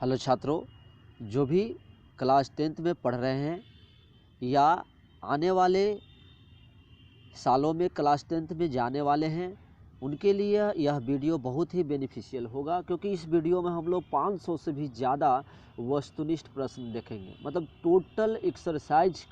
Hello छात्रों, जो भी क्लास 10th में पढ़ रहे हैं या आने वाले सालों में क्लास 10th में जाने वाले हैं, उनके लिए यह वीडियो बहुत ही बेनिफिशियल होगा, क्योंकि इस वीडियो में हम लोग 500 से भी ज़्यादा वस्तुनिष्ठ प्रश्न देखेंगे। मतलब टोटल एक्सरसाइज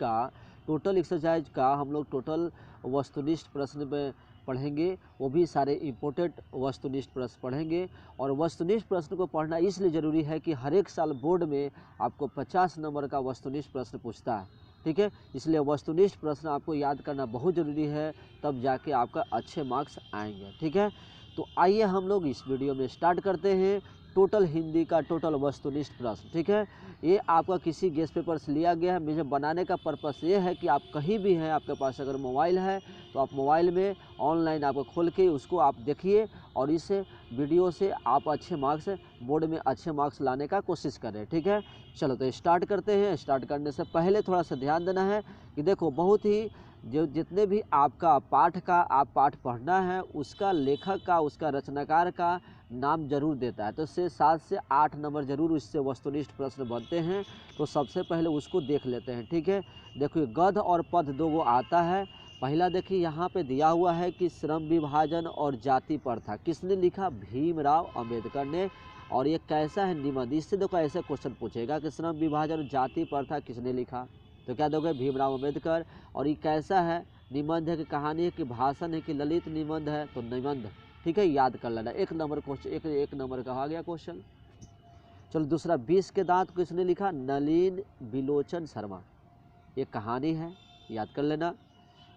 का हम लोग टोटल वस्तुनिष्ठ प्रश्न में पढ़ेंगे, वो भी सारे इम्पोर्टेंट वस्तुनिष्ठ प्रश्न पढ़ेंगे। और वस्तुनिष्ठ प्रश्न को पढ़ना इसलिए ज़रूरी है कि हर एक साल बोर्ड में आपको 50 नंबर का वस्तुनिष्ठ प्रश्न पूछता है, ठीक है। इसलिए वस्तुनिष्ठ प्रश्न आपको याद करना बहुत ज़रूरी है, तब जाके आपका अच्छे मार्क्स आएंगे, ठीक है। तो आइए हम लोग इस वीडियो में स्टार्ट करते हैं। टोटल हिंदी का टोटल वस्तुनिष्ठ प्रश्न, ठीक है। ये आपका किसी गेस्ट पेपर से लिया गया है। मुझे बनाने का पर्पस ये है कि आप कहीं भी हैं, आपके पास अगर मोबाइल है तो आप मोबाइल में ऑनलाइन आपको खोल के उसको आप देखिए और इस वीडियो से आप अच्छे मार्क्स बोर्ड में अच्छे मार्क्स लाने का कोशिश करें, ठीक है। चलो तो स्टार्ट करते हैं। स्टार्ट करने से पहले थोड़ा सा ध्यान देना है कि देखो, बहुत ही जितने भी आपका पाठ पढ़ना है, उसका लेखक का, उसका रचनाकार का नाम जरूर देता है। तो 7 से 8 नंबर जरूर इससे वस्तुनिष्ठ प्रश्न बनते हैं। तो सबसे पहले उसको देख लेते हैं, ठीक है। देखिए, गद्य और पद्य दो आता है। पहला देखिए, यहाँ पे दिया हुआ है कि श्रम विभाजन और जाति प्रथा किसने लिखा? भीमराव अंबेडकर ने। और ये कैसा है? निबंध। इससे देखो ऐसे क्वेश्चन पूछेगा कि श्रम विभाजन और जाति प्रथा किसने लिखा, तो क्या दोगे? भीमराव अंबेडकर। और ये कैसा है? निबंध है कि कहानी है कि भाषण है कि ललित निबंध है? तो निबंध, ठीक है। याद कर लेना। एक नंबर क्वेश्चन, एक नंबर का आ गया क्वेश्चन। चलो दूसरा, 20 के दांत किसने लिखा? नलिन बिलोचन शर्मा। ये कहानी है, याद कर लेना।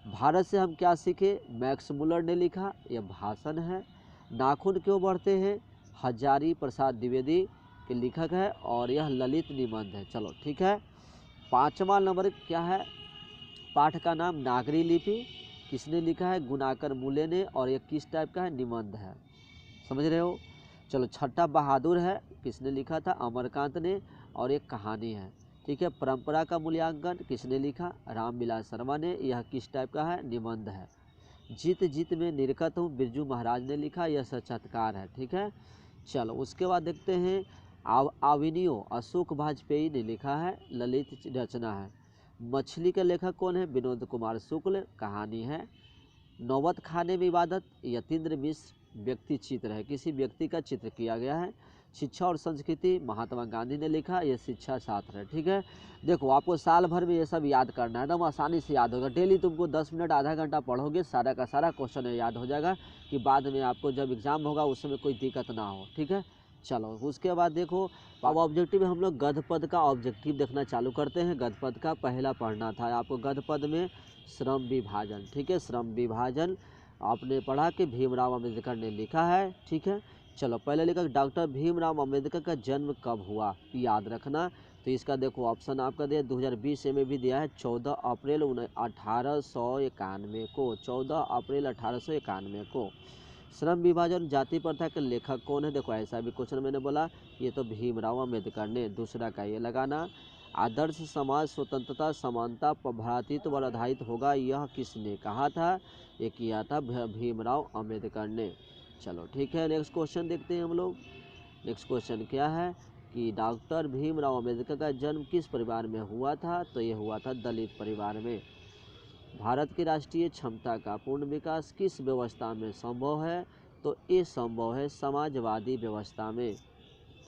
भारत से हम क्या सीखे? मैक्स मुलर ने लिखा, यह भाषण है। नाखून क्यों बढ़ते हैं? हजारी प्रसाद द्विवेदी के लेखक है और यह ललित निबंध है। चलो ठीक है। 5वां नंबर क्या है? पाठ का नाम नागरी लिपि किसने लिखा है? गुणाकर मूले ने। और यह किस टाइप का है? निबंध है, समझ रहे हो। चलो 6ठा बहादुर है, किसने लिखा था? अमरकांत ने। और एक कहानी है, ठीक है। परंपरा का मूल्यांकन किसने लिखा? रामविलास शर्मा ने। यह किस टाइप का है? निबंध है। जीत जीत में निरखत हूँ, बिरजू महाराज ने लिखा, यह साक्षात्कार है, ठीक है। चलो उसके बाद देखते हैं, आविनियो अशोक वाजपेयी ने लिखा है, ललित रचना है। मछली के लेखक कौन है? विनोद कुमार शुक्ल, कहानी है। नौबत खाने में इबादत, यतीन्द्र मिश्र व्यक्ति चित्र है, किसी व्यक्ति का चित्र किया गया है। शिक्षा और संस्कृति महात्मा गांधी ने लिखा, यह शिक्षा शास्त्र है, ठीक है। देखो, आपको साल भर में ये सब याद करना है, एकदम आसानी से याद होगा। डेली तुमको 10 मिनट आधा घंटा पढ़ोगे, सारा का सारा क्वेश्चन याद हो जाएगा, कि बाद में आपको जब एग्जाम होगा उस समय कोई दिक्कत ना हो, ठीक है। चलो उसके बाद देखो, अब ऑब्जेक्टिव में हम लोग गद्य पद का ऑब्जेक्टिव देखना चालू करते हैं। गद्य पद का पहला पढ़ना था आपको। गद्य पद में श्रम विभाजन, ठीक है। श्रम विभाजन आपने पढ़ा कि भीमराव अंबेडकर ने लिखा है, ठीक है। चलो पहले लिखा डॉक्टर भीमराव अंबेडकर का जन्म कब हुआ, याद रखना। तो इसका देखो ऑप्शन आपका दिया 2020 में भी दिया है, 14 अप्रैल 1891 को। 14 अप्रैल 1891 को। श्रम विभाजन जाति प्रथा के लेखक कौन है? देखो ऐसा भी क्वेश्चन मैंने बोला, ये तो भीमराव अंबेडकर ने। दूसरा का ये लगाना, आदर्श समाज स्वतंत्रता समानता पर भ्रातृत्व पर आधारित होगा, यह किसने कहा था? ये किया था भीमराव अंबेडकर ने। चलो ठीक है, नेक्स्ट क्वेश्चन देखते हैं हम लोग। नेक्स्ट क्वेश्चन क्या है कि डॉक्टर भीमराव अंबेडकर का जन्म किस परिवार में हुआ था? तो ये हुआ था दलित परिवार में। भारत की राष्ट्रीय क्षमता का पूर्ण विकास किस व्यवस्था में संभव है? तो ये संभव है समाजवादी व्यवस्था में,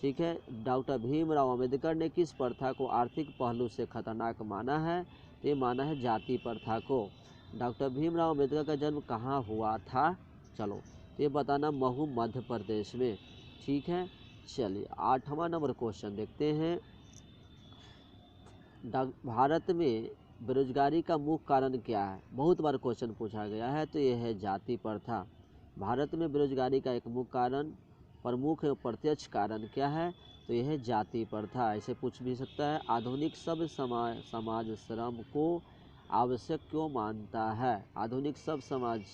ठीक है। डॉक्टर भीमराव अंबेडकर ने किस प्रथा को आर्थिक पहलू से खतरनाक माना है? तो ये माना है जाति प्रथा को। डॉक्टर भीमराव अंबेडकर का जन्म कहाँ हुआ था? चलो ये बताना, महू मध्य प्रदेश में, ठीक है। चलिए 8वां नंबर क्वेश्चन देखते हैं। भारत में बेरोजगारी का मुख्य कारण क्या है? बहुत बार क्वेश्चन पूछा गया है, तो यह है जाति प्रथा। भारत में बेरोजगारी का एक मुख्य कारण, प्रमुख एवं प्रत्यक्ष कारण क्या है? तो यह है जाति प्रथा। ऐसे पूछ भी सकता है। आधुनिक सब समाज श्रम को आवश्यक क्यों मानता है? आधुनिक सब समाज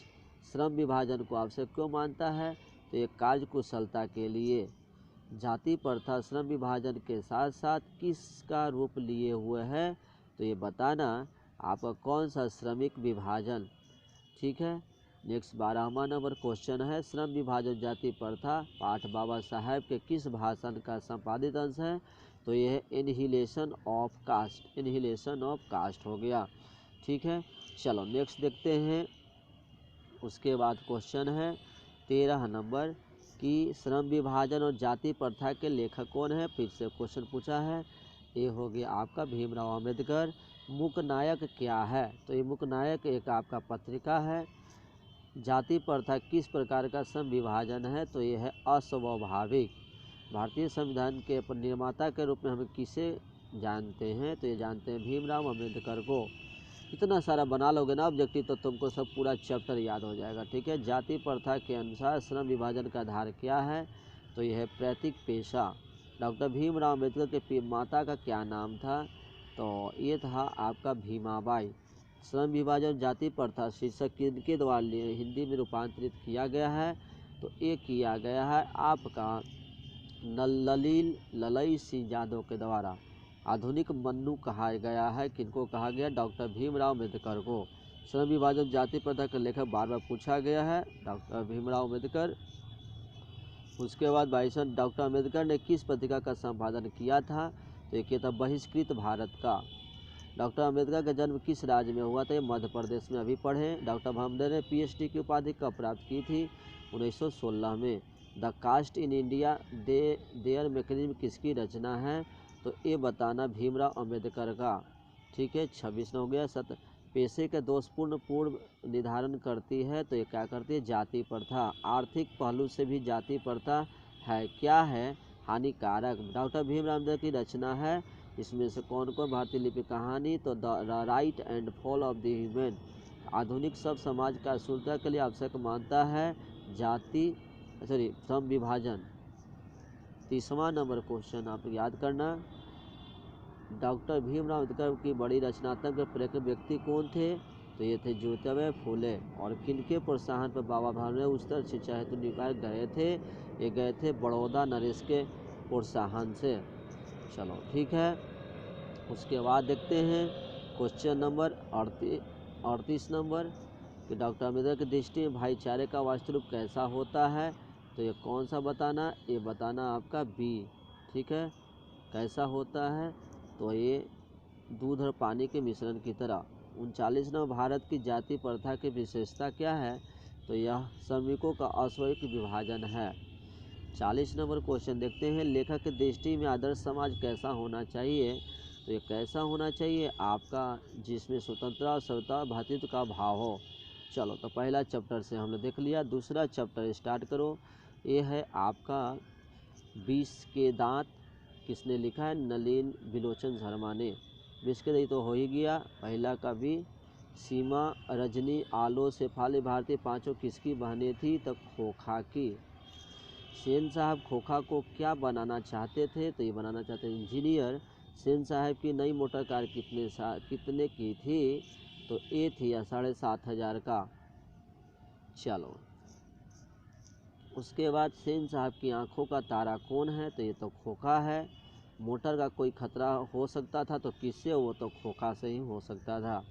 श्रम विभाजन को आवश्यक क्यों मानता है? तो ये कार्य कुशलता के लिए। जाति प्रथा श्रम विभाजन के साथ साथ किसका रूप लिए हुए है? तो ये बताना आपका कौन सा श्रमिक विभाजन, ठीक है। नेक्स्ट 12वां नंबर क्वेश्चन है, श्रम विभाजन जाति प्रथा पाठ बाबा साहेब के किस भाषण का संपादित अंश है? तो ये है annihilation of caste, annihilation of caste हो गया। ठीक है, चलो नेक्स्ट देखते हैं। उसके बाद क्वेश्चन है 13 नंबर कि श्रम विभाजन और जाति प्रथा के लेखक कौन है? फिर से क्वेश्चन पूछा है। ये हो गया आपका भीमराव अम्बेडकर। मूकनायक क्या है? तो ये मूकनायक एक आपका पत्रिका है। जाति प्रथा किस प्रकार का श्रम विभाजन है? तो ये है अस्वाभाविक। भारतीय संविधान के निर्माता के रूप में हम किसे जानते हैं? तो ये जानते हैं भीमराव अम्बेडकर को। इतना सारा बना लोगे ना ऑब्जेक्टिव तो तुमको सब पूरा चैप्टर याद हो जाएगा। ठीक है, जाति प्रथा के अनुसार श्रम विभाजन का आधार क्या है? तो यह है प्रैतिक पेशा। डॉक्टर भीमराव अम्बेडकर के माता का क्या नाम था? तो ये था आपका भीमाबाई। श्रम विभाजन जाति प्रथा शीर्षक किनके द्वारा हिंदी में रूपांतरित किया गया है? तो ये किया गया है आपका ललई सिंह यादव के द्वारा। आधुनिक मन्नू कहा गया है, किनको कहा गया? डॉक्टर भीमराव अम्बेडकर को। श्रम विभाजन जाति प्रथा के लेखक बार बार पूछा गया है, डॉक्टर भीमराव अम्बेडकर। उसके बाद भाईसन डॉक्टर अम्बेडकर ने किस पत्रिका का संपादन किया था? तो एक था बहिष्कृत भारत का। डॉक्टर अम्बेडकर का जन्म किस राज्य में हुआ था? मध्य प्रदेश में। अभी पढ़े। डॉक्टर भीमराव ने पीएचडी की उपाधि कब प्राप्त की थी? 1916 में। The caste in India their mechanism किसकी रचना है? तो ये बताना भीमराव अम्बेडकर का। ठीक है, 26 हो गया। पेशे के दोषपूर्ण पूर्व निर्धारण करती है, तो ये क्या करती है? जाति प्रथा। आर्थिक पहलू से भी जाति प्रथा है क्या है? हानिकारक। डॉक्टर भीमराव अम्बेडकर की रचना है, इसमें से कौन कौन? भारतीय लिपि कहानी, तो the right and fall of the human. आधुनिक सब समाज का शुद्धता के लिए आवश्यक मानता है श्रम विभाजन। 30वां नंबर क्वेश्चन आप याद करना। डॉक्टर भीमराव अम्बेडकर की बड़ी रचनात्मक प्रेरक व्यक्ति कौन थे? तो ये थे ज्योतिबा फूले। और किनके प्रोत्साहन पर बाबा भीमराव उच्चतर शिक्षा हेतु निकाय गए थे? ये गए थे बड़ौदा नरेश के प्रोत्साहन से। चलो ठीक है, उसके बाद देखते हैं क्वेश्चन नंबर 38 नंबर कि डॉक्टर अम्बेडकर की दृष्टि में भाईचारे का वास्तव कैसा होता है? तो ये कौन सा बताना? ये बताना आपका बी। ठीक है, कैसा होता है? तो ये दूध और पानी के मिश्रण की तरह। 39 नंबर भारत की जाति प्रथा की विशेषता क्या है? तो यह श्रमिकों का अस्वाभाविक विभाजन है। 40 नंबर क्वेश्चन देखते हैं, लेखक की दृष्टि में आदर्श समाज कैसा होना चाहिए? तो ये कैसा होना चाहिए आपका? जिसमें स्वतंत्रता और समता भातृत्व का भाव हो। चलो तो पहला चैप्टर से हमने देख लिया। दूसरा चैप्टर स्टार्ट करो। ये है आपका 20 के दांत। किसने लिखा है? नलिन बिलोचन शर्मा ने। 20 के दांत तो हो ही गया। पहला का भी सीमा, रजनी, आलो, शेफाली भारती पांचों किसकी बहनें थी? तो खोखा की। सेन साहब खोखा को क्या बनाना चाहते थे? तो ये बनाना चाहते हैं इंजीनियर। सेन साहब की नई मोटर कार कितने की थी? तो ये थी 7,500 का। चलो उसके बाद सेन साहब की आंखों का तारा कौन है? तो ये तो खोखा है। मोटर का कोई खतरा हो सकता था तो किससे? वो तो खोखा से ही हो सकता था।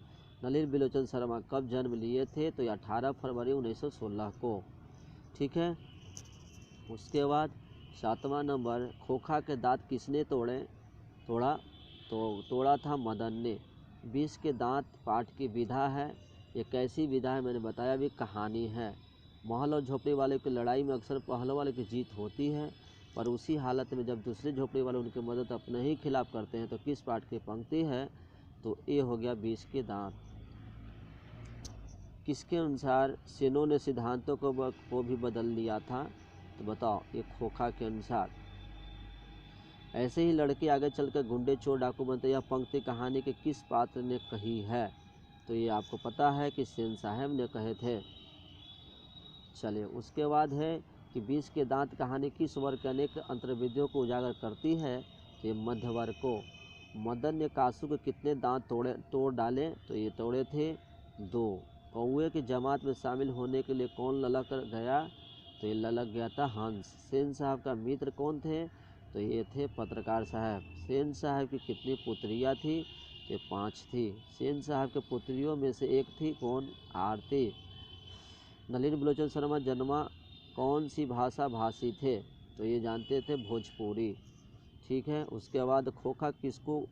नलिन बिलोचन शर्मा कब जन्म लिए थे? तो ये 18 फरवरी 1916 को। ठीक है, उसके बाद 7वां नंबर, खोखा के दांत किसने तोड़ा? तो तोड़ा था मदन ने। 20 के दांत पाठ की विधा है। ये कैसी विधा है? मैंने बताया भी, कहानी है। महल और झोपड़ी वाले की लड़ाई में अक्सर पहले वाले की जीत होती है, पर उसी हालत में जब दूसरे झोपड़ी वाले उनकी मदद अपने ही खिलाफ करते हैं। तो किस पाठ की पंक्ति है? तो ये हो गया 20 के दांत। किसके अनुसार सेनों ने सिद्धांतों को भी बदल दिया था? तो बताओ, ये खोखा के अनुसार। ऐसे ही लड़के आगे चलकर गुंडे चोर डाकू बनते। यह पंक्ति कहानी के किस पात्र ने कही है? तो ये आपको पता है कि सेन साहब ने कहे थे। चलिए उसके बाद है कि 20 के दांत कहानी किस वर्ग के अनेक अंतर्विधियों को उजागर करती है? तो ये मध्य वर्ग को। मदन ने कासू के कितने दांत तोड़ डाले? तो ये तोड़े थे 2। कौए की जमात में शामिल होने के लिए कौन ललक गया? तो ये ललक गया था हंस। सेन साहब का मित्र कौन थे? तो ये थे पत्रकार साहब। सेन साहब की कितनी पुत्रियां थी? तो 5 थी। सेन साहब के पुत्रियों में से एक थी कौन? आरती। नलिन बिलोचन शर्मा जन्मा कौन सी भाषा भाषी थे? तो ये जानते थे भोजपुरी। ठीक है, उसके बाद खोखा किसको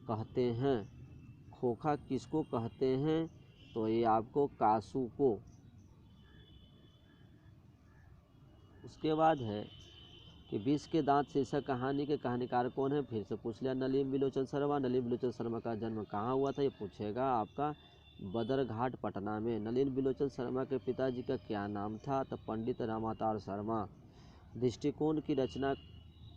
कहते हैं? खोखा किसको कहते हैं? तो ये आपको कासू को। उसके बाद है कि विष के दांत शीर्षक कहानी के कहानीकार कौन है? फिर से पूछ लिया नलिन बिलोचन शर्मा। नलिन बिलोचन शर्मा का जन्म कहाँ हुआ था? ये पूछेगा आपका बदरघाट पटना में। नलिन बिलोचन शर्मा के पिताजी का क्या नाम था? तो पंडित रामावतार शर्मा। दृष्टिकोण की रचना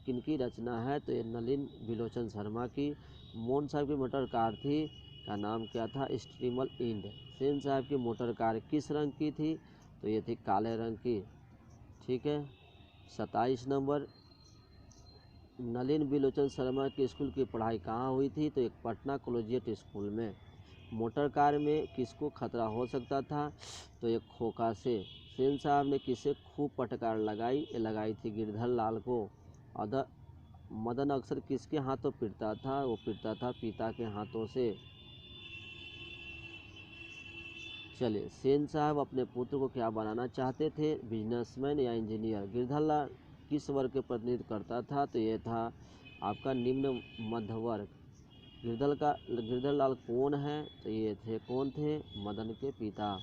किनकी रचना है? तो ये नलिन बिलोचन शर्मा की। मोहन साहब की मोटर कार थी का नाम क्या था? स्ट्रीमल इंड। सेन साहब की मोटर कार किस रंग की थी? तो ये थी काले रंग की। ठीक है, 27 नंबर, नलिन बिलोचन शर्मा की स्कूल की पढ़ाई कहाँ हुई थी? तो एक पटना कॉलेजिएट स्कूल में। मोटर कार में किसको खतरा हो सकता था? तो एक खोखा से। सेन साहब ने किसे खूब पटकार लगाई? ये लगाई थी गिरधर लाल को। मदन अक्सर किसके हाथों पीटता था? वो पीटता था पिता के हाथों से। चलिए, सेन साहब अपने पुत्र को क्या बनाना चाहते थे? बिजनेसमैन या इंजीनियर? गिरधर लाल किस वर्ग के प्रतिनिधित्व करता था? तो ये था आपका निम्न मध्य वर्ग। गिरधर लाल कौन है? तो ये थे कौन थे? मदन के पिता।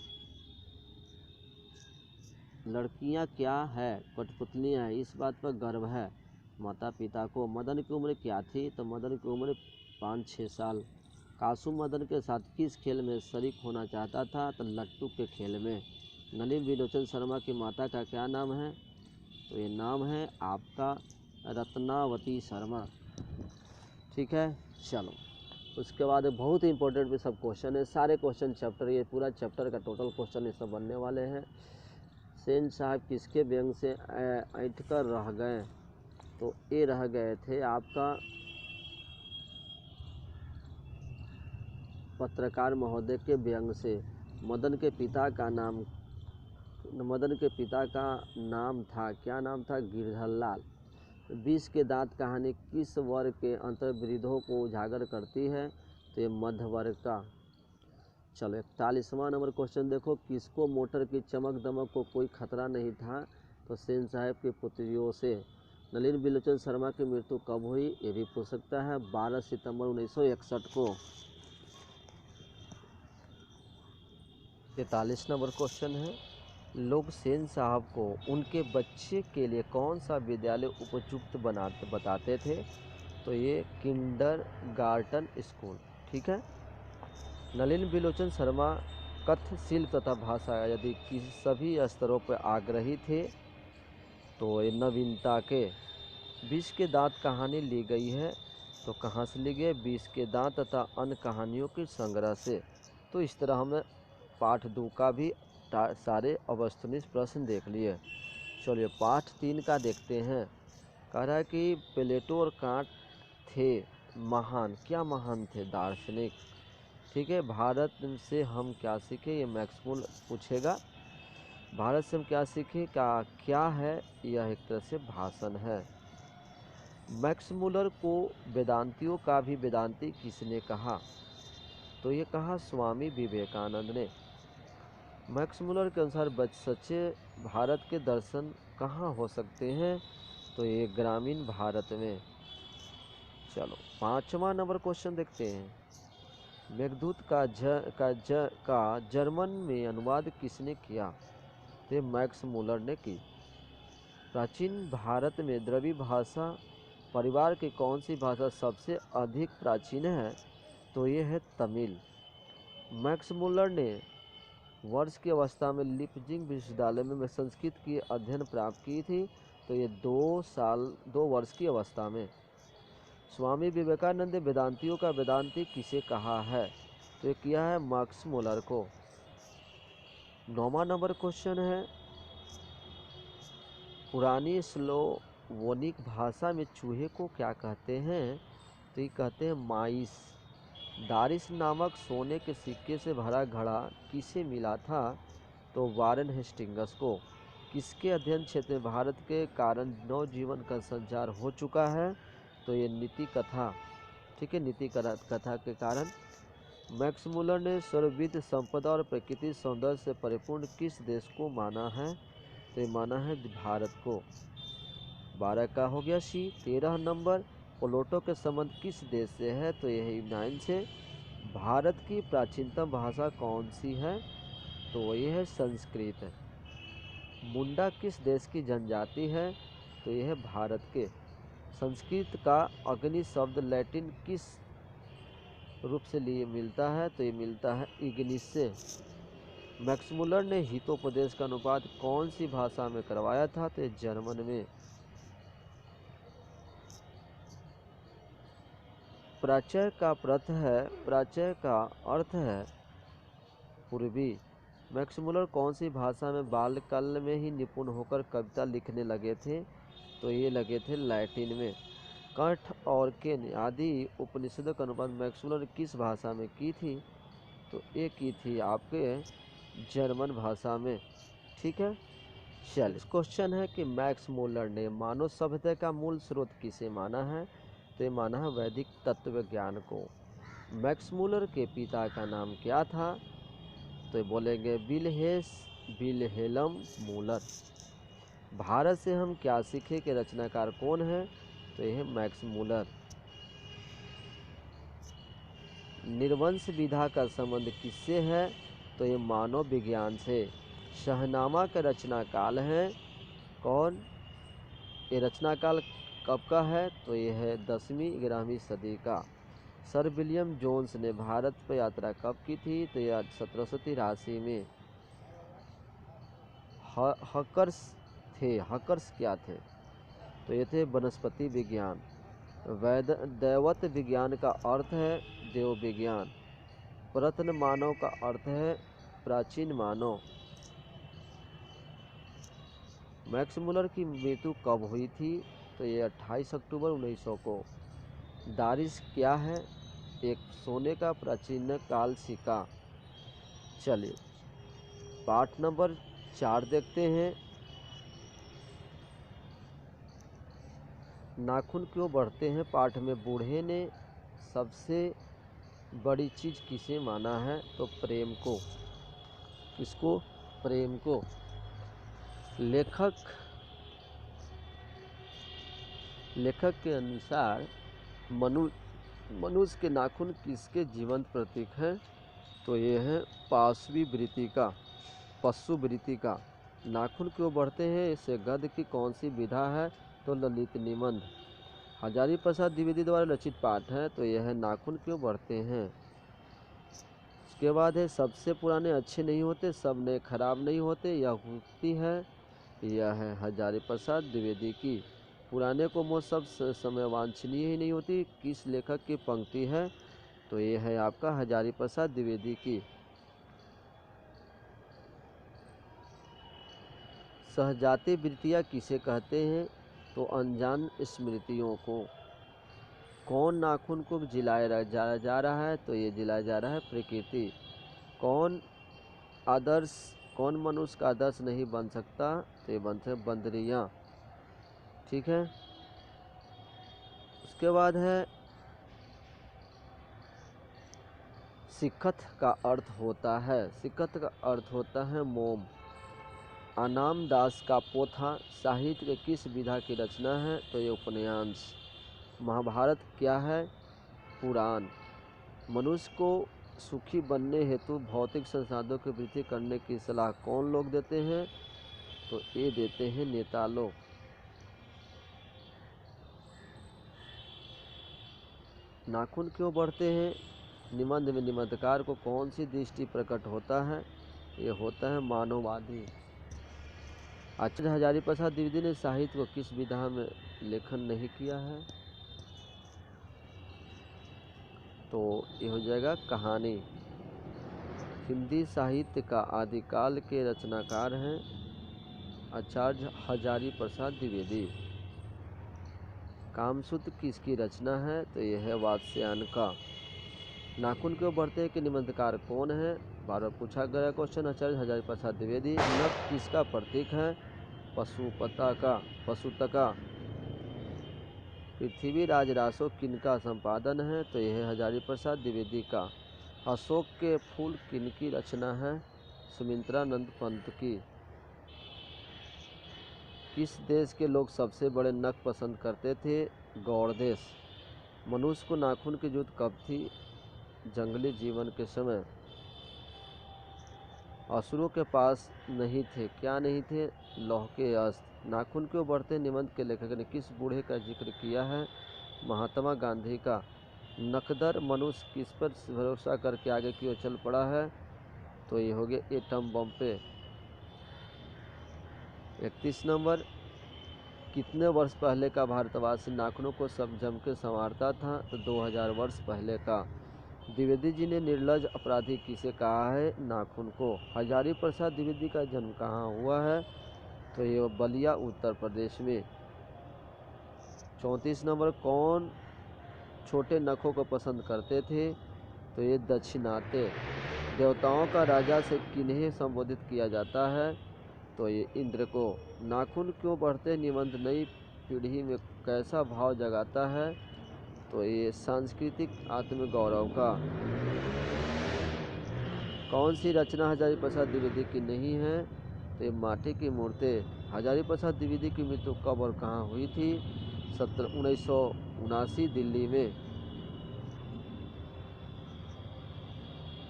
लड़कियां क्या है? कठपुतलियां हैं, इस बात पर गर्व है माता पिता को। मदन की उम्र क्या थी? तो मदन की उम्र 5-6 साल। कासू मदन के साथ किस खेल में शरीक होना चाहता था? तो लट्टू के खेल में। नलिन बिलोचन शर्मा की माता का क्या नाम है? तो ये नाम है आपका रत्नावती शर्मा। ठीक है, चलो उसके बाद बहुत ही इंपॉर्टेंट भी सब क्वेश्चन है, सारे क्वेश्चन चैप्टर, ये पूरा चैप्टर का टोटल क्वेश्चन ये सब बनने वाले हैं। सेन साहब किसके व्यंग से ऐंठ कर रह गए? तो ये रह गए थे आपका पत्रकार महोदय के व्यंग से। मदन के पिता का नाम था, क्या नाम था? गिरधर लाल। विष के दांत कहानी किस वर्ग के अंतर्विरोधों को उजागर करती है? तो ये मध्य वर्ग का। चलो 41वां नंबर क्वेश्चन देखो, किसको मोटर की चमक दमक को कोई खतरा नहीं था? तो सेन साहब की पुत्रियों से। नलिन बिलोचन शर्मा की मृत्यु कब हुई? ये भी पूछ सकता है, 12 सितंबर 1961 को। 43 नंबर क्वेश्चन है, लोग सेन साहब को उनके बच्चे के लिए कौन सा विद्यालय उपयुक्त बताते थे? तो ये किंडरगार्टन स्कूल। ठीक है, नलिन बिलोचन शर्मा कथ्य शिल्प तथा भाषा यदि किसी सभी स्तरों पर आग्रही थे तो ये नवीनता के। विष के दांत कहानी ली गई है, तो कहाँ से ली गई? विष के दांत तथा अन्य कहानियों के संग्रह से। तो इस तरह हमने पाठ 2 का भी सारे अवस्तुनिष्ठ प्रश्न देख लिए। चलिए पाठ 3 का देखते हैं। कह रहा है कि प्लेटो और कांट थे महान, क्या महान थे? दार्शनिक। ठीक है, भारत से हम क्या सीखे? ये मैक्समूल पूछेगा। भारत से हम क्या सीखे? क्या है? यह एक तरह से भाषण है। मैक्स मुलर को वेदांतियों का भी वेदांती किसने कहा? तो ये कहा स्वामी विवेकानंद ने। मैक्स मुलर के अनुसार सच्चे भारत के दर्शन कहाँ हो सकते हैं? तो ये ग्रामीण भारत में। चलो 5वां नंबर क्वेश्चन देखते हैं, मेघदूत का जर्मन में अनुवाद किसने किया? तो मैक्स मुलर ने की। प्राचीन भारत में द्रविड़ भाषा परिवार की कौन सी भाषा सबसे अधिक प्राचीन है? तो ये है तमिल। मैक्स मुलर ने वर्ष की अवस्था में लीपजिंग विश्वविद्यालय में संस्कृत की अध्ययन प्राप्त की थी, तो ये 2 वर्ष की अवस्था में। स्वामी विवेकानंद ने वेदांतियों का वेदांती किसे कहा है? तो ये किया है मैक्स मुलर को। 9वां नंबर क्वेश्चन है, पुरानी स्लोवोनिक भाषा में चूहे को क्या कहते हैं? तो ये कहते हैं माइस। दारिस नामक सोने के सिक्के से भरा घड़ा किसे मिला था? तो वारेन हेस्टिंग्स को। किसके अध्ययन क्षेत्र में भारत के कारण नवजीवन का संचार हो चुका है? तो ये नीति कथा। ठीक है, नीति कथा के कारण मैक्स मुलर ने सर्वविध संपदा और प्रकृति सौंदर्य से परिपूर्ण किस देश को माना है? तो ये माना है भारत को। 12 का हो गया सी। 13 नंबर, प्लूटो के संबंध किस देश से है? तो यह है यूनान से। भारत की प्राचीनतम भाषा कौन सी है? तो ये है संस्कृत। मुंडा किस देश की जनजाति है? तो यह है भारत के। संस्कृत का अग्नि शब्द लैटिन किस रूप से लिए मिलता है? तो ये मिलता है इग्निस से। मैक्स मुलर ने हितोपदेश का अनुवाद कौन सी भाषा में करवाया था? तो ये जर्मन में। प्राच्य का अर्थ है पूर्वी। मैक्स मुलर कौन सी भाषा में बाल्यकाल में ही निपुण होकर कविता लिखने लगे थे? तो ये लगे थे लैटिन में। कंठ और केन आदि उपनिषदों का अनुवाद मैक्स मुलर ने किस भाषा में की थी? तो ये की थी आपके जर्मन भाषा में। ठीक है। चलिए, क्वेश्चन है कि मैक्स मुलर ने मानव सभ्यता का मूल स्रोत किसे माना है? तो ये माना है वैदिक तत्व ज्ञान को। मैक्स मुलर के पिता का नाम क्या था? तो बोलेंगे विल्हेल्म मूलर। भारत से हम क्या सीखे के रचनाकार कौन है? तो यह मैक्स मुलर। निर्वंश विधा का संबंध किससे है? तो ये मानव विज्ञान से। शहनामा का रचनाकाल है कौन? ये रचनाकाल कब का है? तो ये है 10वीं 11वीं सदी का। सर विलियम जोन्स ने भारत पर यात्रा कब की थी? तो यह 1783 में। हकर्स क्या थे? तो ये थे वनस्पति विज्ञान। दैवत विज्ञान का अर्थ है देव विज्ञान। प्रत्न मानव का अर्थ है प्राचीन मानव। मैक्स मुलर की मृत्यु कब हुई थी? तो ये 28 अक्टूबर 1900 को। दारिस क्या है? एक सोने का प्राचीन काल सिक्का। चलिए, पाठ नंबर 4 देखते हैं। नाखून क्यों बढ़ते हैं? पाठ में बूढ़े ने सबसे बड़ी चीज किसे माना है? तो प्रेम को। किसको? प्रेम को। लेखक के अनुसार मनुष्य के नाखून किसके जीवंत प्रतीक हैं? तो ये है पशु वृत्ति का। नाखून क्यों बढ़ते हैं? इससे गद्य की कौन सी विधा है? तो ललित निबंध। हजारी प्रसाद द्विवेदी द्वारा रचित पाठ है। तो यह है नाखून क्यों बढ़ते हैं। उसके बाद है सबसे पुराने अच्छे नहीं होते, सब नए खराब नहीं होते। यह उक्ति है, यह है हजारी प्रसाद द्विवेदी की। पुराने को मौत सब समय वांछनीय ही नहीं होती, किस लेखक की पंक्ति है? तो यह है आपका हजारी प्रसाद द्विवेदी की। सहजाति वृत्तियाँ किसे कहते हैं? तो अनजान स्मृतियों को। कौन नाखून को जिलाया जा रहा है? तो ये जिलाया जा रहा है प्रकृति। कौन मनुष्य का आदर्श नहीं बन सकता? तो ये बनते हैं बंदरियाँ। ठीक है। उसके बाद है सिक्खत का अर्थ होता है मोम। अनाम दास का पोथा साहित्य के किस विधा की रचना है? तो ये उपन्यास। महाभारत क्या है? पुराण। मनुष्य को सुखी बनने हेतु भौतिक संसाधनों की वृद्धि करने की सलाह कौन लोग देते हैं? तो ये देते हैं नेता लोग। नाखून क्यों बढ़ते हैं? निबंध में निबंधकार को कौन सी दृष्टि प्रकट होता है? ये होता है मानववादी। आचार्य हजारी प्रसाद द्विवेदी ने साहित्य को किस विधा में लेखन नहीं किया है? तो ये हो जाएगा कहानी। हिंदी साहित्य का आदिकाल के रचनाकार हैं आचार्य हजारी प्रसाद द्विवेदी। कामसूत्र किसकी रचना है? तो यह है वात्स्यायन का। नाखून क्यों बढ़ते हैं कि निबंधकार कौन है? बार बार पूछा गया क्वेश्चन। आचार्य हजारी प्रसाद द्विवेदी। नख किसका प्रतीक है? पशुतका। पृथ्वी राज रासो किनका संपादन है? तो यह है हजारी प्रसाद द्विवेदी का। अशोक के फूल किनकी रचना है? सुमित्रानंद पंत की। किस देश के लोग सबसे बड़े नख पसंद करते थे? गौड़ देश। मनुष्य को नाखून की जरूरत कब थी? जंगली जीवन के समय। असुरों के पास नहीं थे, क्या नहीं थे? लौह के अस्त्र। नाखून क्यों बढ़ते निबंध के लेखक ने किस बूढ़े का जिक्र किया है? महात्मा गांधी का। नकदर मनुष्य किस पर भरोसा करके आगे की ओर चल पड़ा है? तो ये हो गया एटम बम पे। 31 नंबर, कितने वर्ष पहले का भारतवासी नाखूनों को सब जम के संवारता था? तो 2000 वर्ष पहले का। द्विवेदी जी ने निर्लज अपराधी किसे कहा है? नाखून को। हजारी प्रसाद द्विवेदी का जन्म कहाँ हुआ है? तो ये बलिया उत्तर प्रदेश में। 34 नंबर, कौन छोटे नखों को पसंद करते थे? तो ये दक्षिणात्य। देवताओं का राजा से किन्हें संबोधित किया जाता है? तो ये इंद्र को। नाखून क्यों बढ़ते निबंध नई पीढ़ी में कैसा भाव जगाता है? तो ये सांस्कृतिक आत्मगौरव का। कौन सी रचना हजारी प्रसाद द्विवेदी की नहीं है? तो ये माटी की मूर्ति। हजारी प्रसाद द्विवेदी की मृत्यु कब और कहाँ हुई थी? 1979 दिल्ली में।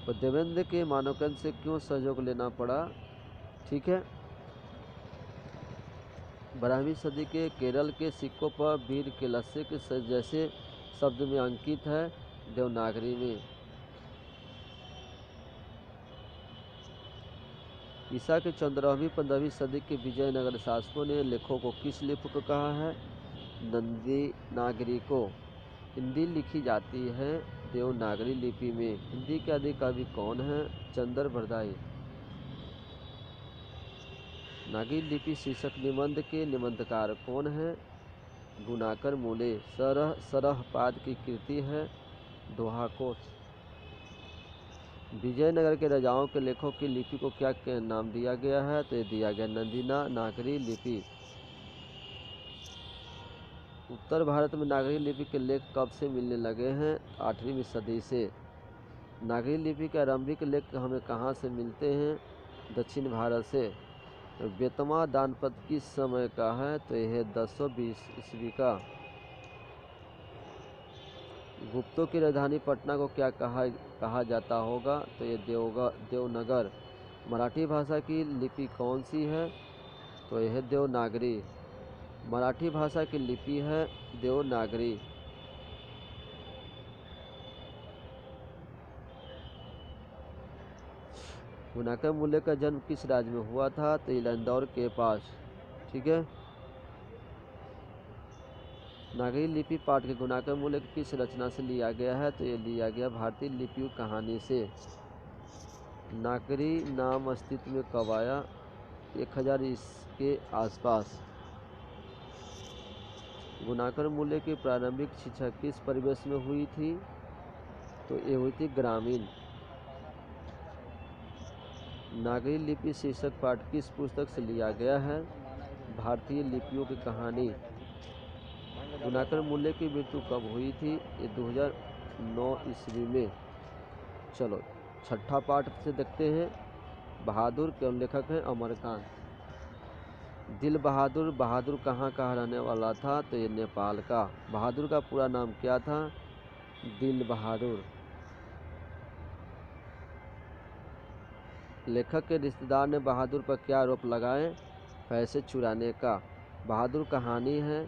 तो देवेंद्र के मानवकन से क्यों सहयोग लेना पड़ा? ठीक है। 12वीं सदी के केरल के सिक्कों पर वीर के लस्से के जैसे शब्द में अंकित है, देवनागरी में। ईसा के 14वीं-15वीं सदी के विजयनगर शासकों ने लेखों को किस लिपि को कहा है? नंदी नागरी को। हिंदी लिखी जाती है देवनागरी लिपि में। हिंदी के आदि कवि कौन है? चंद्र बरदाई। नागरी लिपि शीर्षक निबंध के निबंधकार कौन है? गुणाकर मूले। सरह सरहपाद की कृति है, दोहा कोश। विजयनगर के राजाओं के लेखों की लिपि को क्या नाम दिया गया है? तो ये दिया गया नंदीना नागरी लिपि। उत्तर भारत में नागरी लिपि के लेख कब से मिलने लगे हैं? 8वीं सदी से। नागरी लिपि के आरंभिक लेख हमें कहाँ से मिलते हैं? दक्षिण भारत से। बेतमा दानपद किस समय का है? तो यह 1020 ईस्वी का। गुप्तों की राजधानी पटना को क्या कहा जाता होगा? तो ये देवनगर। मराठी भाषा की लिपि कौन सी है? तो यह देवनागरी। मराठी भाषा की लिपि है देवनागरी। गुणाकर मूल्य का जन्म किस राज्य में हुआ था? तो इंदौर के पास। ठीक है। नागरी लिपि पाठ के गुणाकर मूल्य किस रचना से लिया गया है? तो ये लिया गया भारतीय लिपि कहानी से। नागरी नाम अस्तित्व में कब आया? 1000 के आसपास। गुणाकर मूल्य की प्रारंभिक शिक्षा किस परिवेश में हुई थी? तो ये हुई थी ग्रामीण। नागरी लिपि शीर्षक पाठ किस पुस्तक से लिया गया है? भारतीय लिपियों की कहानी। गुणाकर मूल्य की मृत्यु कब हुई थी? ये 2009 ईस्वी में। चलो छठा पाठ से देखते हैं। बहादुर के लेखक हैं अमरकांत। दिल बहादुर बहादुर कहाँ का रहने वाला था? तो ये नेपाल का। बहादुर का पूरा नाम क्या था? दिल बहादुर। लेखक के रिश्तेदार ने बहादुर पर क्या आरोप लगाए? पैसे चुराने का। बहादुर कहानी है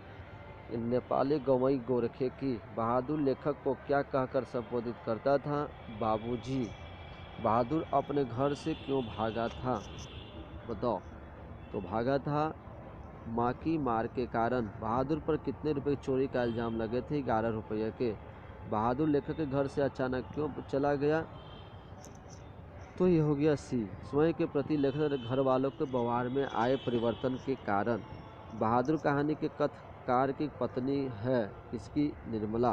नेपाली गवई गोरखे की। बहादुर लेखक को क्या कहकर संबोधित करता था? बाबूजी। बहादुर अपने घर से क्यों भागा था? बताओ। तो भागा था माँ की मार के कारण। बहादुर पर कितने रुपए चोरी का इल्ज़ाम लगे थे? 11 रुपये के। बहादुर लेखक के घर से अचानक क्यों चला गया? तो ये हो गया सी। स्वयं के प्रति लेखक घर वालों के व्यवहार में आए परिवर्तन के कारण। बहादुर कहानी के कथाकार की पत्नी है इसकी निर्मला।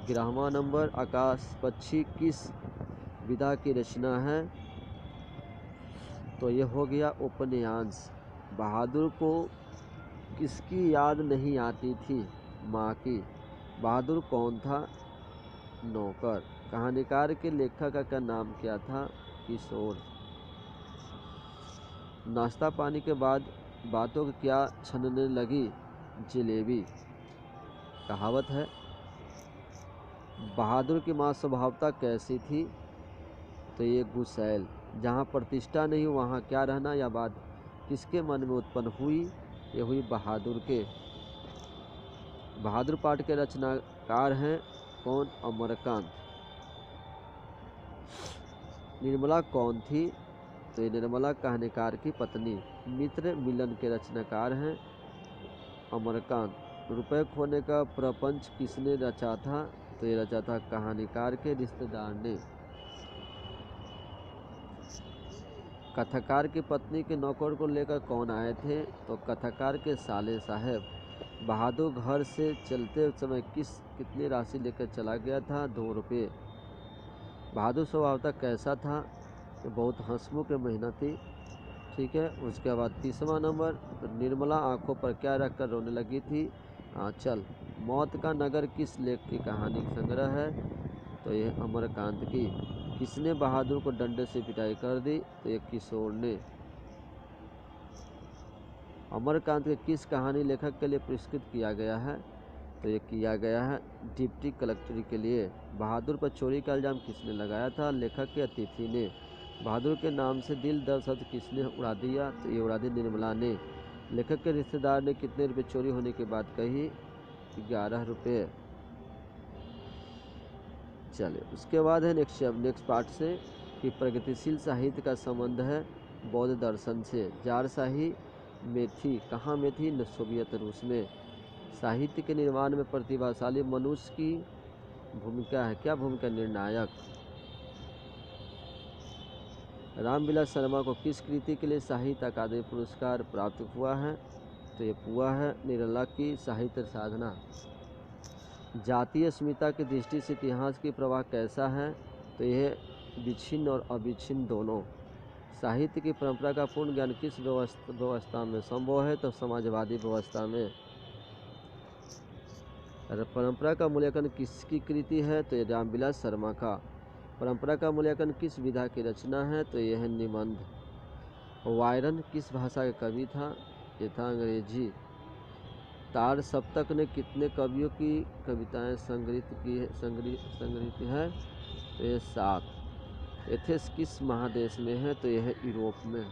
11वां नंबर, आकाश पक्षी किस विधा की रचना है? तो ये हो गया उपन्यास। बहादुर को किसकी याद नहीं आती थी? माँ की। बहादुर कौन था? नौकर। कहानीकार के लेखक का नाम क्या था? किशोर। नाश्ता पानी के बाद बातों को क्या छनने लगी? जलेबी। कहावत है। बहादुर की माँ स्वभावतः कैसी थी? तो ये गुसैल। जहाँ प्रतिष्ठा नहीं वहाँ क्या रहना, या बात किसके मन में उत्पन्न हुई? ये हुई बहादुर के। बहादुर पाठ के रचनाकार हैं कौन? अमरकांत। निर्मला कौन थी? तो ये निर्मला कहानीकार की पत्नी। मित्र मिलन के रचनाकार हैं अमरकांत। रुपए खोने का प्रपंच किसने रचा था? तो ये रचा था कहानीकार के रिश्तेदार ने। कथाकार की पत्नी के नौकर को लेकर कौन आए थे? तो कथाकार के साले साहब। बहादुर घर से चलते समय कितनी राशि लेकर चला गया था? 2 रुपये। बहादुर स्वभावतः कैसा था? तो बहुत हंसमुख मेहनती। ठीक है। उसके बाद 30वां नंबर, तो निर्मला आंखों पर क्या रखकर रोने लगी थी? आंचल। मौत का नगर किस लेख की कहानी संग्रह है? तो यह अमरकांत की। किसने बहादुर को डंडे से पिटाई कर दी? तो ये किशोर ने। अमरकांत के किस कहानी लेखक के लिए पुरस्कृत किया गया है? तो ये किया गया है डिप्टी कलेक्टर के लिए। बहादुर पर चोरी का इल्जाम किसने लगाया था? लेखक के अतिथि ने। बहादुर के नाम से दिल दर्द शब्द किसने उड़ा दिया? तो ये उड़ा दी निर्मला ने। लेखक के रिश्तेदार ने कितने रुपए चोरी होने की बात कही? 11 रुपये। चलिए उसके बाद है नेक्स्ट पार्ट से कि प्रगतिशील साहित्य का संबंध है बौद्ध दर्शन से। जारशाही में थी, कहाँ में थी? सोवियत रूस में। साहित्य के निर्माण में प्रतिभाशाली मनुष्य की भूमिका है, क्या भूमिका? निर्णायक। रामविलास शर्मा को किस कृति के लिए साहित्य अकादमी पुरस्कार प्राप्त हुआ है? तो ये हुआ है निर्मला की साहित्य साधना। जातीय अस्मिता की दृष्टि से इतिहास की प्रवाह कैसा है? तो यह विच्छिन्न और अविच्छिन्न दोनों। साहित्य की परंपरा का पूर्ण ज्ञान किस व्यवस्था में संभव है? तो समाजवादी व्यवस्था में। परंपरा का मूल्यांकन किसकी कृति है? तो ये रामविलास शर्मा का। परंपरा का मूल्यांकन किस विधा की रचना है? तो यह है निबंध। वायरन किस भाषा के कवि था? ये था अंग्रेजी। तार सप्तक ने कितने कवियों की कविताएं संग्रहित है? तो ये 7। एथेंस किस महादेश में है? तो यह है यूरोप में।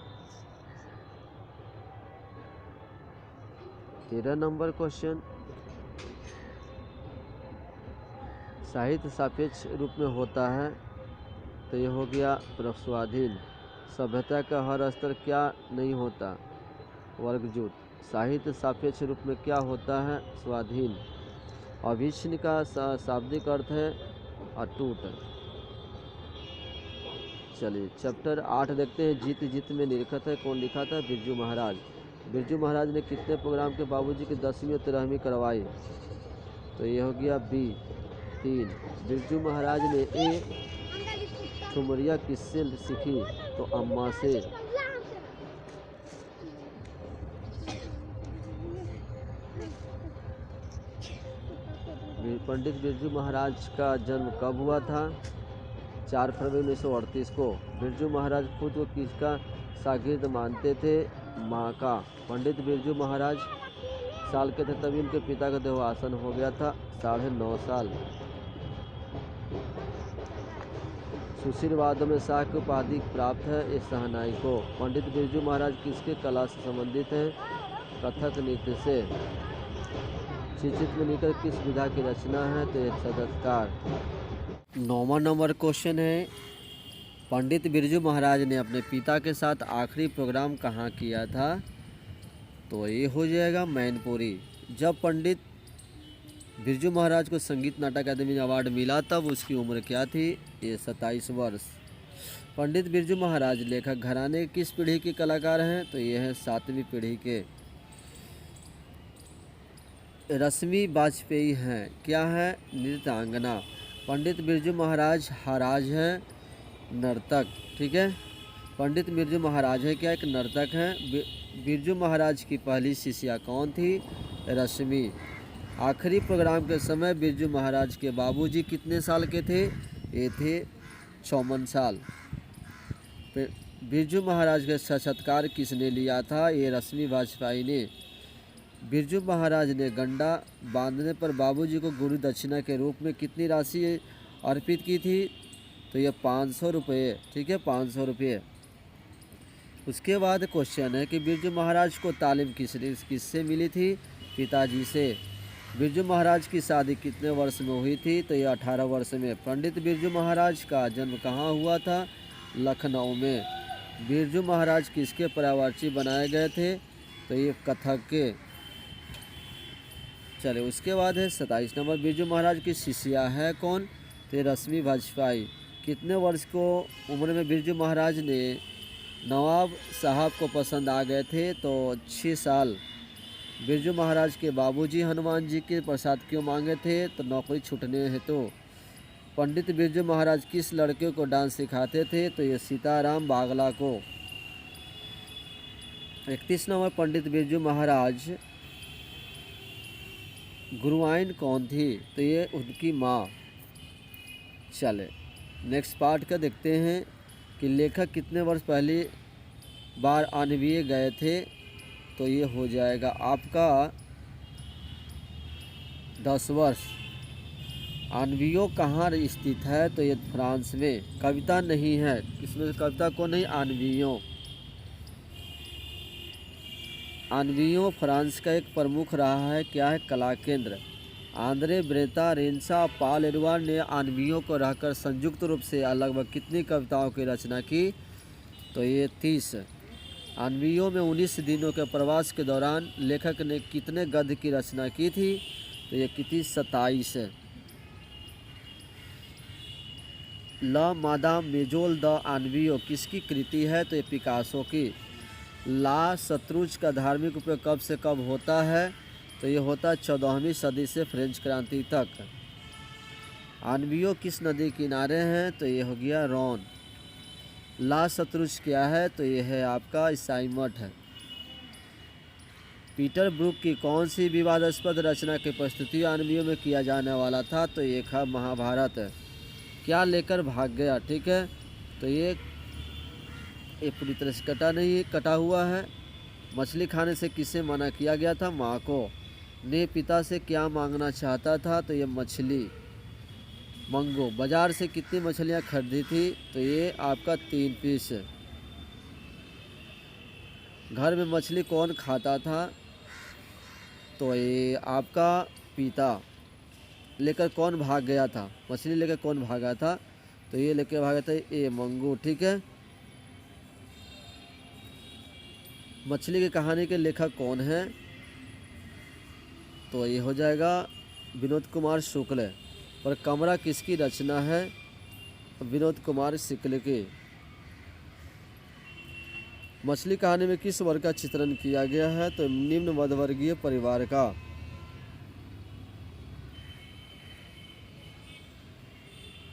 13 नंबर क्वेश्चन, साहित्य सापेक्ष रूप में होता है? तो यह हो गया प्रस्वाधीन। सभ्यता का हर स्तर क्या नहीं होता? वर्गजूट। साहित्य सापेक्ष रूप में क्या होता है? स्वाधीन। अभिन्न का शाब्दिक अर्थ है अटूट। चलिए चैप्टर 8 देखते हैं। जीत जीत में निरखत है, कौन लिखा था? बिरजू महाराज। बिरजू महाराज ने कितने प्रोग्राम के बाबूजी की 10वीं और 13वीं करवाई? तो ये हो गया बी 3। बिरजू महाराज ने ठुमरिया किससे सीखी? तो अम्मा से। पंडित बिरजू महाराज का जन्म कब हुआ था? 4 फरवरी 1938 को। बिरजू महाराज खुद को किसका शागिर्द मानते थे? माँ का। पंडित बिरजू महाराज साल के थे तभी उनके पिता का देहावसान हो गया था, 9.5 साल। सुशील वादों में शाह की उपाधि प्राप्त है ये शहनाई को। पंडित बिरजू महाराज किसके कला से संबंधित हैं? कथक नृत्य से। चित्र निकल किस विधा की रचना है? तो एक सदस्कार। 9वां नंबर क्वेश्चन है, पंडित बिरजू महाराज ने अपने पिता के साथ आखिरी प्रोग्राम कहाँ किया था? तो ये हो जाएगा मैनपुरी। जब पंडित बिरजू महाराज को संगीत नाटक अकादमी अवार्ड मिला तब उसकी उम्र क्या थी? ये 27 वर्ष। पंडित बिरजू महाराज लेखक घराने किस पीढ़ी के कलाकार हैं? तो ये है 7वीं पीढ़ी के। रश्मि वाजपेयी हैं, क्या है? नृत्यांगना। पंडित बिरजू महाराज हराज हैं, नर्तक। ठीक है। पंडित बिरजू महाराज है क्या? एक नर्तक हैं। बिरजू महाराज की पहली शिष्या कौन थी? रश्मि। आखिरी प्रोग्राम के समय बिरजू महाराज के बाबूजी कितने साल के थे? ये थे 54 साल। बिरजू महाराज का साक्षात्कार किसने लिया था? ये रश्मि वाजपेयी ने। बिरजू महाराज ने गंडा बांधने पर बाबूजी को गुरु दक्षिणा के रूप में कितनी राशि अर्पित की थी? तो ये 500 रुपये। ठीक है, 500 रुपये। उसके बाद क्वेश्चन है कि बिरजू महाराज को तालीम किससे मिली थी? पिताजी से। बिरजू महाराज की शादी कितने वर्ष में हुई थी? तो ये 18 वर्ष में। पंडित बिरजू महाराज का जन्म कहाँ हुआ था? लखनऊ में। बिरजू महाराज किसके पर्यायवाची बनाए गए थे? तो ये कथक के। चले, उसके बाद है 27 नंबर। बिरजू महाराज की शिष्या है कौन? तो रश्मि वाजपेयी। कितने वर्ष को उम्र में बिरजू महाराज ने नवाब साहब को पसंद आ गए थे? तो 6 साल। बिरजू महाराज के बाबूजी हनुमान जी के प्रसाद क्यों मांगे थे? तो नौकरी छूटने हेतु। पंडित बिरजू महाराज किस लड़के को डांस सिखाते थे? तो ये सीताराम बागला को। 31 नंबर। पंडित बिरजू महाराज गुरुआइन कौन थी? तो ये उनकी माँ। चले, नेक्स्ट पार्ट का देखते हैं कि लेखक कितने वर्ष पहली बार आणवीय गए थे? तो ये हो जाएगा आपका 10 वर्ष। आणवियो कहाँ स्थित है? तो ये फ्रांस में। कविता नहीं है, इसमें कविता को नहीं, आणवियो। आणवियो फ्रांस का एक प्रमुख रहा है। क्या है? कला केंद्र। आंद्रे ब्रेता, रेंसा, पाल एडवर्ड ने आणवियों को रहकर संयुक्त रूप से लगभग कितनी कविताओं की रचना की? तो ये 30। आणवियों में 19 दिनों के प्रवास के दौरान लेखक ने कितने गद्य की रचना की थी? तो ये कितनी? 27। ला मादाम मेजोल द आणवियो किसकी कृति है? तो ये पिकासो की। ला शत्रुज का धार्मिक उपयोग कब से कब होता है? तो ये होता है 14वीं सदी से फ्रेंच क्रांति तक। आणवियो किस नदी किनारे हैं? तो ये हो गया रॉन। ला शत्रुज क्या है? तो ये है आपका ईसाई मठ है। पीटर ब्रूक की कौन सी विवादास्पद रचना की प्रस्तुति आणवियों में किया जाने वाला था? तो ये था महाभारत। क्या लेकर भाग गया? ठीक है, तो ये पूरी तरह से कटा हुआ है। मछली खाने से किसे मना किया गया था? माँ को। ने पिता से क्या मांगना चाहता था? तो ये मछली। मंगो बाजार से कितनी मछलियाँ खरीदी थी? तो ये आपका 3 पीस। घर में मछली कौन खाता था? तो ये आपका पिता। लेकर कौन भाग गया था? मछली लेकर कौन भागा था? तो ये लेकर भागा था ये मंगू। ठीक है, मछली की कहानी के लेखक कौन है? तो ये हो जाएगा विनोद कुमार शुक्ल। और कमरा किसकी रचना है? विनोद कुमार शुक्ल की। मछली कहानी में किस वर्ग का चित्रण किया गया है? तो निम्न मध्यवर्गीय परिवार का।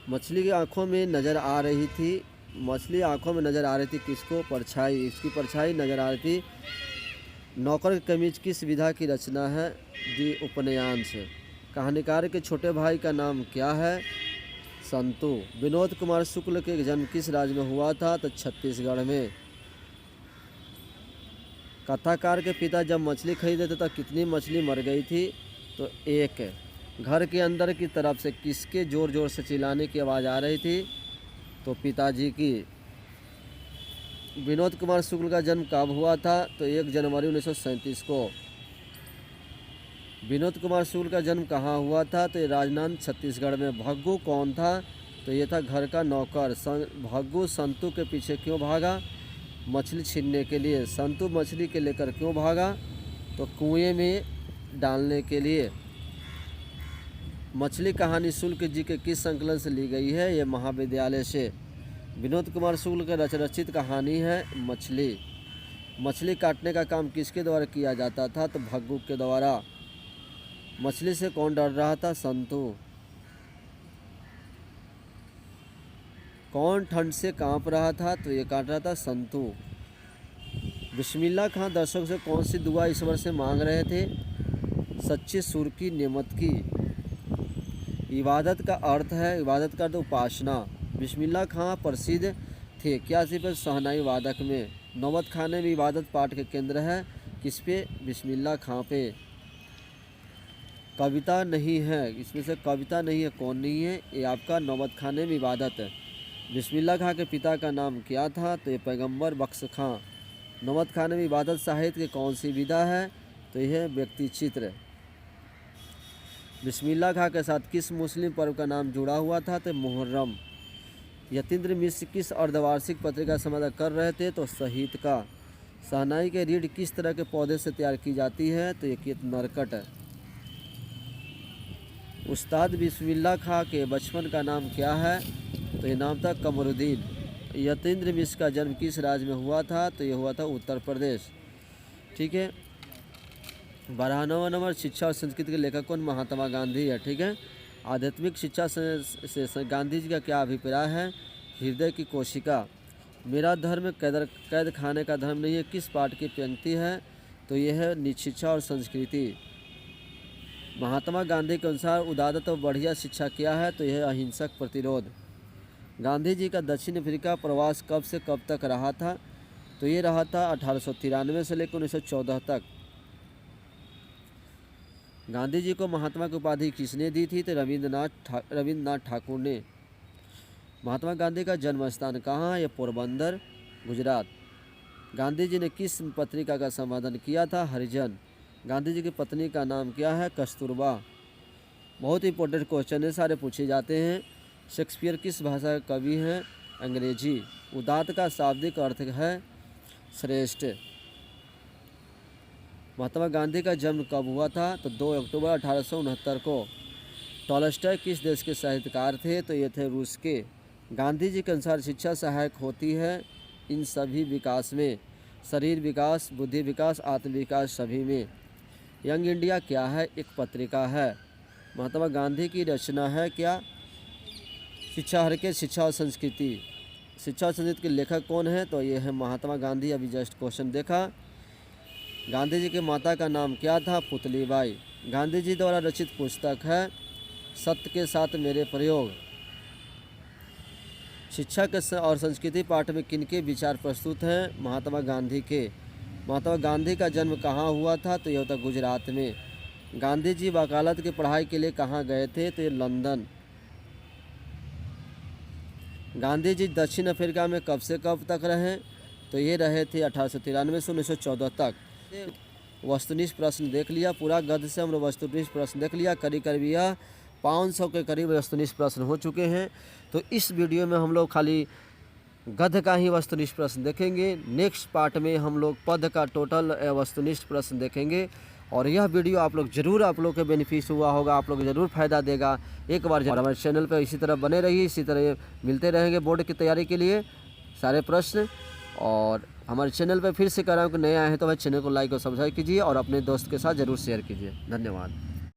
मछली की आंखों में नज़र आ रही थी। मछली आंखों में नज़र आ रही थी किसको? परछाई। इसकी परछाई नज़र आ रही थी। नौकर की कमीज किस विधा की रचना है? दी उपन्यास। कहानीकार के छोटे भाई का नाम क्या है? संतु। विनोद कुमार शुक्ल के जन्म किस राज्य में हुआ था? तो छत्तीसगढ़ में। कथाकार के पिता जब मछली खरीदे थे तब कितनी मछली मर गई थी? तो 1। घर के अंदर की तरफ से किसके ज़ोर ज़ोर से चिल्लाने की आवाज़ आ रही थी? तो पिताजी की। विनोद कुमार शुक्ल का जन्म कब हुआ था? तो 1 जनवरी 1937 को। विनोद कुमार शुक्ल का जन्म कहाँ हुआ था? तो ये राजनांद छत्तीसगढ़ में। भग्गू कौन था? तो ये था घर का नौकर। भग्गू संतु के पीछे क्यों भागा? मछली छीनने के लिए। संतु मछली के लेकर क्यों भागा? तो कुएं में डालने के लिए। मछली कहानी शुक्ल जी के किस संकलन से ली गई है? ये महाविद्यालय से। विनोद कुमार शुक्ल का रचित कहानी है मछली। मछली काटने का काम किसके द्वारा किया जाता था? तो भग्गू के द्वारा। मछली से कौन डर रहा था? संतु। कौन ठंड से कांप रहा था? तो ये काट रहा था संतु। बिस्मिल्लाह खां दर्शकों से कौन सी दुआ ईश्वर से मांग रहे थे? सच्चे सुर की नेमत की। इबादत का अर्थ है, इबादत का अर्थ उपासना। बिस्मिल्लाह खां प्रसिद्ध थे क्या सिर्फ शहनाई वादक में। नौबत खाने में इबादत पाठ के केंद्र है, किस पे? बिस्मिल्लाह खां पे। कविता नहीं है, इसमें से कविता नहीं है, कौन नहीं है? ये आपका नौबत खाने में इबादत है। बिस्मिल्लाह खां के पिता का नाम क्या था? तो ये पैगंबर बख्श खां। नौबत खाने में इबादत साहित्य की कौन सी विधा है? तो यह व्यक्ति चित्र। बिस्मिल्लाह खां के साथ किस मुस्लिम पर्व का नाम जुड़ा हुआ था? तो मुहर्रम। यतीन्द्र मिश्र किस अर्धवार्षिक पत्रिका संपादन कर रहे थे? तो शहीद का। शहनाई के रीढ़ किस तरह के पौधे से तैयार की जाती है? तो ये नरकट है। उस्ताद बिस्मिल्लाह खां के बचपन का नाम क्या है? तो ये नाम था कमरुद्दीन। यतीन्द्र मिश्र का जन्म किस राज्य में हुआ था? तो ये हुआ था उत्तर प्रदेश। ठीक है। 12वां नंबर, शिक्षा और संस्कृति के लेखक कौन? महात्मा गांधी है। ठीक है। आध्यात्मिक शिक्षा से गांधी जी का क्या अभिप्राय है? हृदय की कोशिका। मेरा धर्म कैद खाने का धर्म नहीं है, किस पाठ की पंक्ति है? तो यह है शिक्षा और संस्कृति। महात्मा गांधी के अनुसार उदारत और बढ़िया शिक्षा क्या है? तो यह अहिंसक प्रतिरोध। गांधी जी का दक्षिण अफ्रीका प्रवास कब से कब तक रहा था? तो ये रहा था 1893 से लेकर 1914 तक। गांधी जी को महात्मा की उपाधि किसने दी थी? तो रविंद्रनाथ ठाकुर ने। महात्मा गांधी का जन्म स्थान कहाँ है? पोरबंदर, गुजरात। गांधी जी ने किस पत्रिका का संपादन किया था? हरिजन। गांधी जी की पत्नी का नाम क्या है? कस्तूरबा। बहुत इंपॉर्टेंट क्वेश्चन है, सारे पूछे जाते हैं। शेक्सपियर किस भाषा के कवि हैं? अंग्रेजी। उदात्त का शाब्दिक अर्थ है श्रेष्ठ। महात्मा गांधी का जन्म कब हुआ था? तो 2 अक्टूबर 1869 को। टॉलस्टॉय किस देश के साहित्यकार थे? तो ये थे रूस के। गांधी जी के अनुसार शिक्षा सहायक होती है इन सभी विकास में, शरीर विकास, बुद्धि विकास, आत्म विकास, सभी में। यंग इंडिया क्या है? एक पत्रिका है। महात्मा गांधी की रचना है क्या? शिक्षा हर के शिक्षा और संस्कृति। शिक्षा और संस्कृति के लेखक कौन है? तो ये है महात्मा गांधी। अभी जस्ट क्वेश्चन देखा। गांधी जी के माता का नाम क्या था? पुतलीबाई। गांधी जी द्वारा रचित पुस्तक है सत्य के साथ मेरे प्रयोग। शिक्षा के और संस्कृति पाठ में किनके विचार प्रस्तुत हैं? महात्मा गांधी के। महात्मा गांधी का जन्म कहाँ हुआ था? तो यह होता गुजरात में। गांधी जी वकालत की पढ़ाई के लिए कहाँ गए थे? तो ये लंदन। गांधी जी दक्षिण अफ्रीका में कब से कब तक रहे? तो ये रहे थे 1893 से 1914 तक। वस्तुनिष्ठ प्रश्न देख लिया पूरा, गद्य से हम लोग वस्तुनिष्ठ प्रश्न देख लिया। करीब यह 500 के करीब वस्तुनिष्ठ प्रश्न हो चुके हैं। तो इस वीडियो में हम लोग खाली गद्य का ही वस्तुनिष्ठ प्रश्न देखेंगे। नेक्स्ट पार्ट में हम लोग पद का टोटल वस्तुनिष्ठ प्रश्न देखेंगे। और यह वीडियो आप लोग के बेनिफिट हुआ होगा, आप लोग ज़रूर फ़ायदा देगा। एक बार हमारे चैनल पर इसी तरह बने रहिए, इसी तरह मिलते रहेंगे बोर्ड की तैयारी के लिए सारे प्रश्न। और हमारे चैनल पर फिर से कह रहा हूँ कि नए आए हैं तो हमारे चैनल को लाइक और सब्सक्राइब कीजिए और अपने दोस्त के साथ ज़रूर शेयर कीजिए। धन्यवाद।